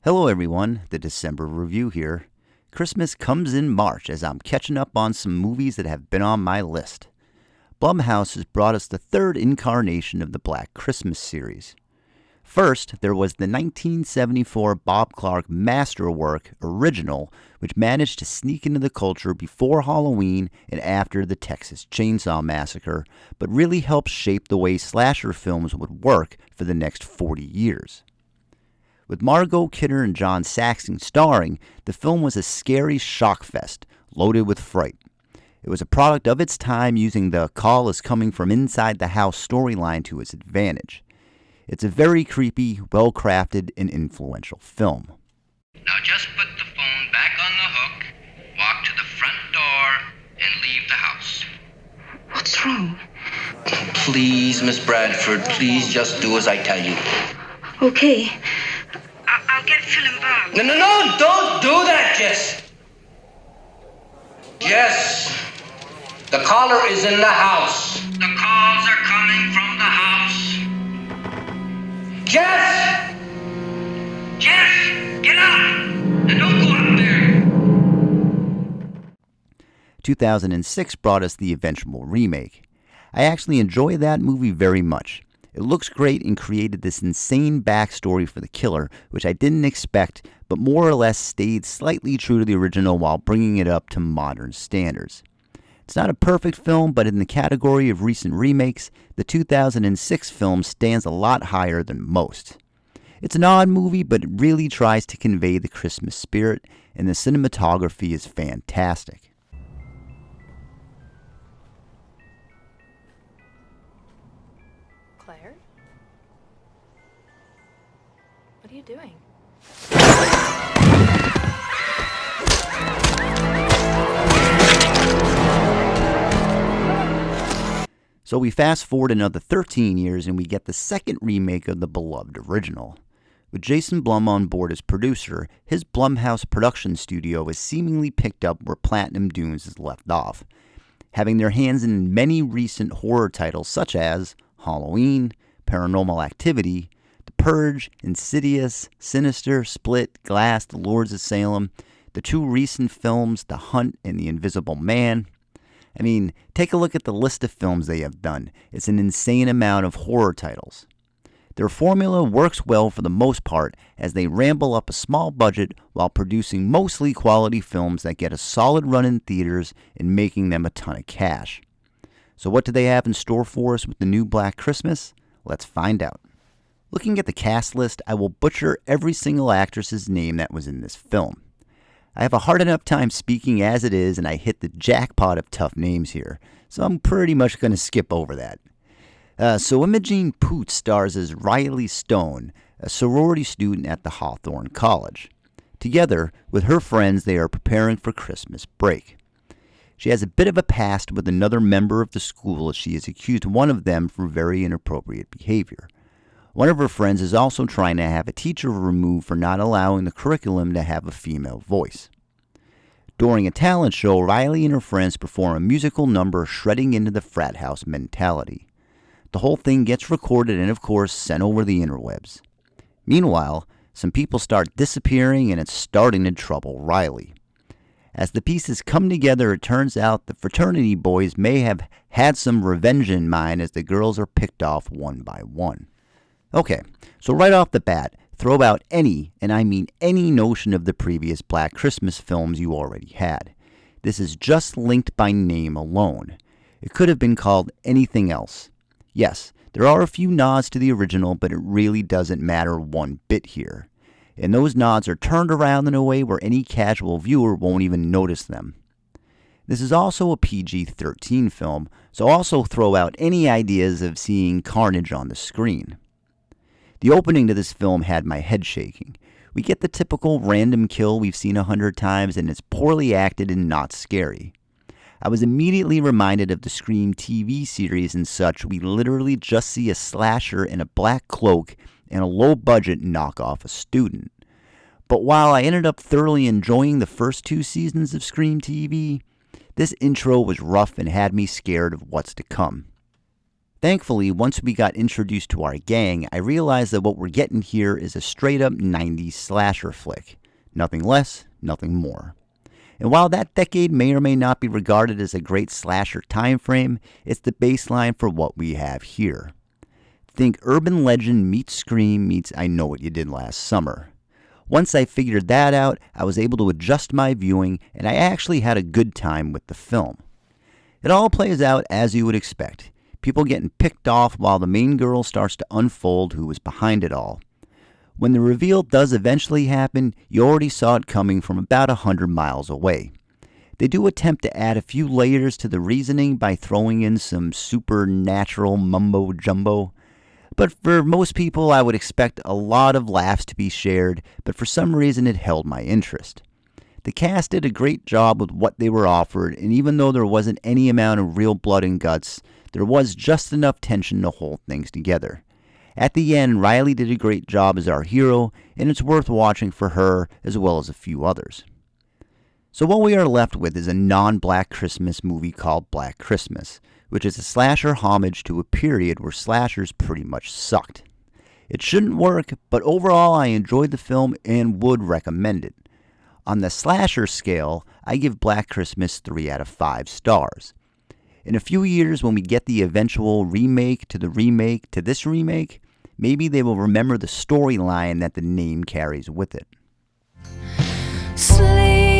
Hello everyone, the December Review here. Christmas comes in March as I'm catching up on some movies that have been on my list. Blumhouse has brought us the third incarnation of the Black Christmas series. First, there was the 1974 Bob Clark masterwork Original, which managed to sneak into the culture before Halloween and after the Texas Chainsaw Massacre, but really helped shape the way slasher films would work for the next 40 years. With Margot Kidder and John Saxon starring, the film was a scary shock fest, loaded with fright. It was a product of its time, using the call is coming from inside the house storyline to its advantage. It's a very creepy, well-crafted, and influential film. Now just put the phone back on the hook, walk to the front door, and leave the house. What's wrong? Please, Miss Bradford, please just do as I tell you. Okay. I'll get Phil involved. No, don't do that, Jess. Jess, the caller is in the house. The calls are coming from the house. Jess! Jess, get up! And don't go up there. 2006 brought us the eventual remake. I actually enjoy that movie very much. It looks great and created this insane backstory for the killer, which I didn't expect, but more or less stayed slightly true to the original while bringing it up to modern standards. It's not a perfect film, but in the category of recent remakes, the 2006 film stands a lot higher than most. It's an odd movie, but it really tries to convey the Christmas spirit, and the cinematography is fantastic. Claire? What are you doing? So we fast forward another 13 years and we get the second remake of the beloved original. With Jason Blum on board as producer, his Blumhouse production studio has seemingly picked up where Platinum Dunes has left off, having their hands in many recent horror titles such as Halloween, Paranormal Activity, The Purge, Insidious, Sinister, Split, Glass, The Lords of Salem, the two recent films The Hunt and The Invisible Man. I mean, take a look at the list of films they have done. It's an insane amount of horror titles. Their formula works well for the most part as they ramble up a small budget while producing mostly quality films that get a solid run in theaters and making them a ton of cash. So what do they have in store for us with the new Black Christmas? Let's find out. Looking at the cast list, I will butcher every single actress's name that was in this film. I have a hard enough time speaking as it is, and I hit the jackpot of tough names here, so I'm pretty much going to skip over that. So Imogen Poots stars as Riley Stone, a sorority student at the Hawthorne College. Together, with her friends, they are preparing for Christmas break. She has a bit of a past with another member of the school as she has accused one of them for very inappropriate behavior. One of her friends is also trying to have a teacher removed for not allowing the curriculum to have a female voice. During a talent show, Riley and her friends perform a musical number shredding into the frat house mentality. The whole thing gets recorded and, of course, sent over the interwebs. Meanwhile, some people start disappearing and it's starting to trouble Riley. As the pieces come together, it turns out the fraternity boys may have had some revenge in mind as the girls are picked off one by one. Okay, so right off the bat, throw out any, and I mean any notion of the previous Black Christmas films you already had. This is just linked by name alone. It could have been called anything else. Yes, there are a few nods to the original, but it really doesn't matter one bit here. And those nods are turned around in a way where any casual viewer won't even notice them. This is also a PG-13 film, so also throw out any ideas of seeing carnage on the screen. The opening to this film had my head shaking. We get the typical random kill we've seen 100 times, and it's poorly acted and not scary. I was immediately reminded of the Scream TV series and such. We literally just see a slasher in a black cloak and a low-budget knockoff a student. But while I ended up thoroughly enjoying the first two seasons of Scream TV, this intro was rough and had me scared of what's to come. Thankfully, once we got introduced to our gang, I realized that what we're getting here is a straight-up 90s slasher flick. Nothing less, nothing more. And while that decade may or may not be regarded as a great slasher time frame, it's the baseline for what we have here. Think urban legend meets Scream meets I Know What You Did Last Summer. Once I figured that out, I was able to adjust my viewing, and I actually had a good time with the film. It all plays out as you would expect. People getting picked off while the main girl starts to unfold who was behind it all. When the reveal does eventually happen, you already saw it coming from about 100 miles away. They do attempt to add a few layers to the reasoning by throwing in some supernatural mumbo-jumbo. But for most people, I would expect a lot of laughs to be shared, but for some reason it held my interest. The cast did a great job with what they were offered, and even though there wasn't any amount of real blood and guts, there was just enough tension to hold things together. At the end, Riley did a great job as our hero, and it's worth watching for her as well as a few others. So what we are left with is a non-Black Christmas movie called Black Christmas, which is a slasher homage to a period where slashers pretty much sucked. It shouldn't work, but overall I enjoyed the film and would recommend it. On the slasher scale, I give Black Christmas 3 out of 5 stars. In a few years, when we get the eventual remake to the remake to this remake, maybe they will remember the storyline that the name carries with it. Sleep.